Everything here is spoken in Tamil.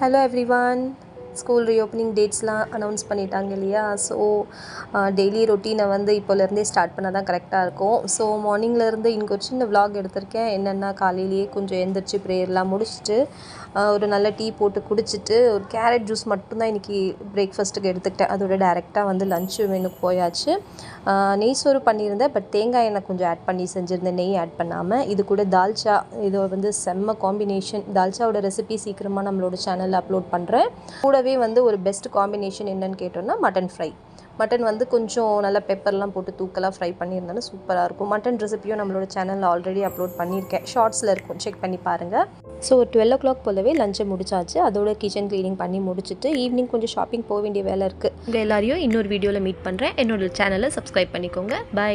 Hello everyone. ஸ்கூல் ரீஓப்பனிங் டேட்ஸ்லாம் அனௌன்ஸ் பண்ணிட்டாங்க இல்லையா? ஸோ டெய்லி ரொட்டீனை வந்து இப்போலேருந்தே ஸ்டார்ட் பண்ணால் தான் கரெக்டாக இருக்கும். ஸோ மார்னிங்லேருந்து இன்றைக்கி ஒரு சின்ன விலாக் எடுத்திருக்கேன். என்னென்னா காலையிலேயே கொஞ்சம் எழுந்திரிச்சு ப்ரேயர்லாம் முடிச்சுட்டு ஒரு நல்ல டீ போட்டு குடிச்சிட்டு ஒரு கேரட் ஜூஸ் மட்டும்தான் இன்றைக்கி பிரேக்ஃபாஸ்ட்டுக்கு எடுத்துக்கிட்டேன். அதோட டேரெக்டாக வந்து லன்ச்சு மெனுக்கு போயாச்சு. நெய் சோறு பண்ணியிருந்தேன், பட் தேங்காய் எண்ணெய் கொஞ்சம் ஆட் பண்ணி செஞ்சுருந்தேன், நெய் ஆட் பண்ணாமல். இது கூட தால்ச்சா, இது வந்து செம்ம காம்பினேஷன். தால்ச்சாவோட ரெசிபி சீக்கிரமாக நம்மளோட சேனலில் அப்லோட் பண்ணுறேன். கூடவே வந்து ஒரு பெஸ்ட் காம்பினேஷன் என்னன்னு கேட்டோன்னா மட்டன் ஃப்ரை. மட்டன் வந்து கொஞ்சம் நல்லா பெப்பர்லாம் போட்டு தூக்கலாக ஃப்ரை பண்ணியிருந்தாலும் சூப்பராக இருக்கும். மட்டன் ரெசிப்பியும் நம்மளோட சேனலில் ஆல்ரெடி அப்லோட் பண்ணியிருக்கேன், ஷார்ட்ஸில் இருக்கும், செக் பண்ணி பாருங்கள். ஸோ ஒரு 12 o'clock போலவே லஞ்சை முடிச்சாச்சு. அதோட கிச்சன் க்ளீனிங் பண்ணி முடிச்சுட்டு ஈவினிங் கொஞ்சம் ஷாப்பிங் போக வேண்டிய வேலை இருக்குது. உங்கள் எல்லாரையும் இன்னொரு வீடியோவில் மீட் பண்ணுறேன். என்னோட சேனலை சப்ஸ்கிரைப் பண்ணிக்கோங்க. பை.